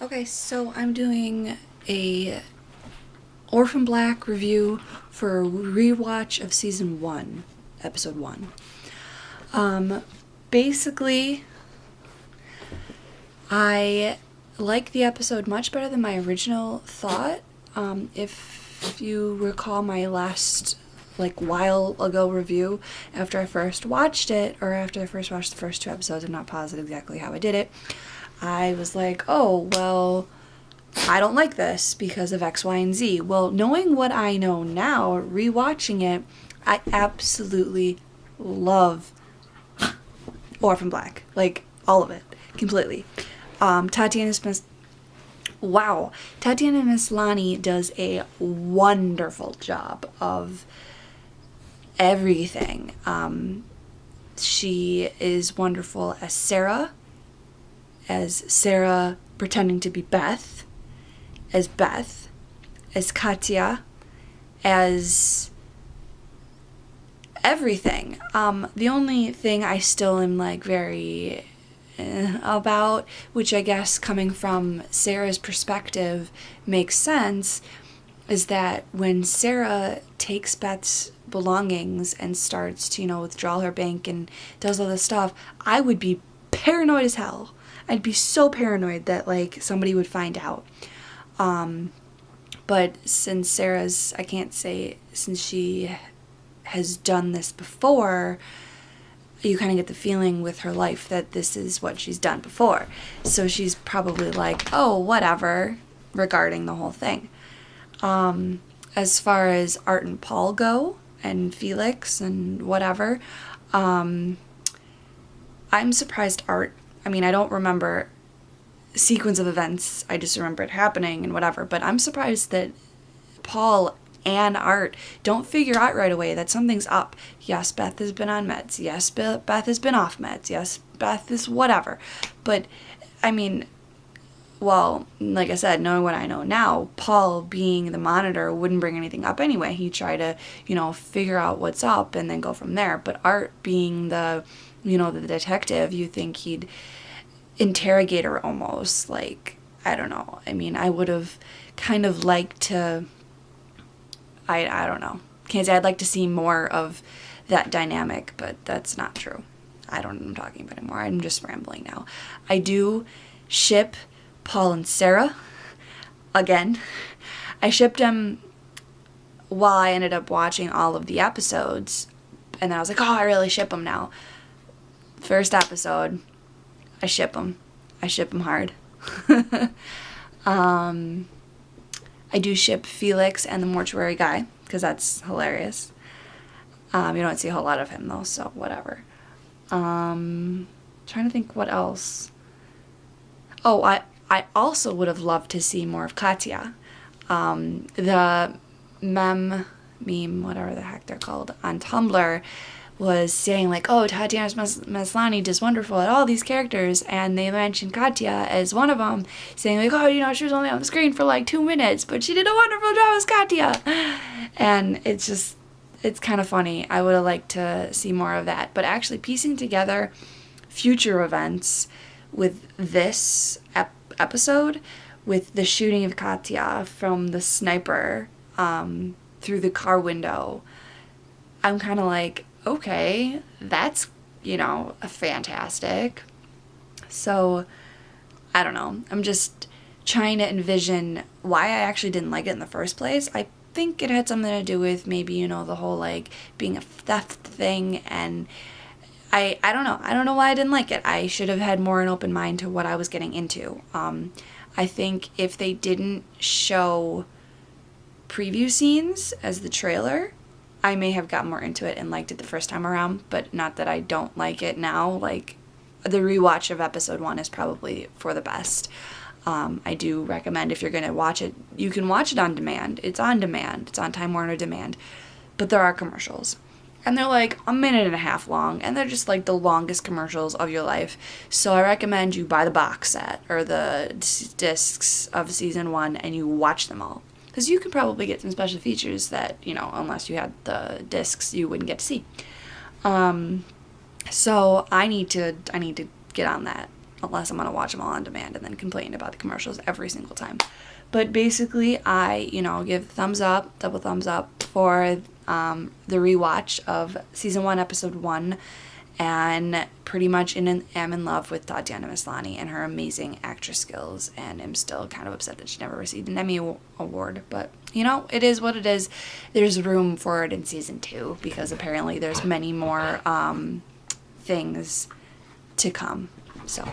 Okay, so I'm doing a Orphan Black review for ReWatch of Season 1, Episode 1. Basically, I like the episode much better than my original thought. If you recall my last, while ago review, after I first watched it, or after I first watched the first two episodes, I'm not positive exactly how I did it, I was like, oh, well, I don't like this because of X, Y, and Z. Well, knowing what I know now, rewatching it, I absolutely love Orphan Black. All of it. Completely. Tatiana Maslany does a wonderful job of everything. She is wonderful as Sarah pretending to be Beth, as Katya, as everything. The only thing I still am very about, which I guess coming from Sarah's perspective makes sense, is that when Sarah takes Beth's belongings and starts to, withdraw her bank and does all this stuff, I would be paranoid as hell. I'd be so paranoid that somebody would find out. But since since she has done this before, you kind of get the feeling with her life that this is what she's done before. So she's probably oh, whatever, regarding the whole thing. As far as Art and Paul go, and Felix and whatever, I'm surprised Art, I don't remember sequence of events, I just remember it happening and whatever, but I'm surprised that Paul and Art don't figure out right away that something's up. Yes, Beth has been on meds. Yes, Beth has been off meds. Yes, Beth is whatever. But, well, like I said, knowing what I know now, Paul being the monitor wouldn't bring anything up anyway. He'd try to, figure out what's up and then go from there. But Art being the detective, you think he'd interrogate her almost. I don't know. I would have kind of liked to, I don't know. Can't say I'd like to see more of that dynamic, but that's not true. I don't know what I'm talking about anymore. I'm just rambling now. I do ship Paul and Sarah. Again, I shipped them while I ended up watching all of the episodes, and then I was like, oh, I really ship them now. First episode, I ship them. I ship them hard. I do ship Felix and the mortuary guy, because that's hilarious. You don't see a whole lot of him, though, so whatever. Trying to think what else. Oh, I also would have loved to see more of Katya. The meme, whatever the heck they're called, on Tumblr was saying oh, Tatiana Maslany does wonderful at all these characters, and they mentioned Katya as one of them, saying oh, she was only on the screen for 2 minutes, but she did a wonderful job as Katya. And it's kind of funny. I would have liked to see more of that. But actually piecing together future events with this episode, with the shooting of Katya from the sniper through the car window, I'm kind of okay, that's, fantastic. So, I don't know. I'm just trying to envision why I actually didn't like it in the first place. I think it had something to do with maybe, the whole, being a theft thing, and I don't know. I don't know why I didn't like it. I should have had more an open mind to what I was getting into. I think if they didn't show preview scenes as the trailer, I may have got more into it and liked it the first time around, but not that I don't like it now. The rewatch of episode 1 is probably for the best. I do recommend, if you're going to watch it, you can watch it on demand. It's on demand. It's on Time Warner Demand. But there are commercials. And they're a minute and a half long, and they're just the longest commercials of your life. So I recommend you buy the box set or the discs of season 1 and you watch them all. Because you could probably get some special features that, unless you had the discs, you wouldn't get to see. So I need to get on that unless I'm going to watch them all on demand and then complain about the commercials every single time. But basically, I, give thumbs up, double thumbs up for the rewatch of season 1, episode 1, and pretty much am in love with Tatiana Maslany and her amazing actress skills, and am still kind of upset that she never received an Emmy award. But, it is what it is. There's room for it in season 2, because apparently there's many more things to come. So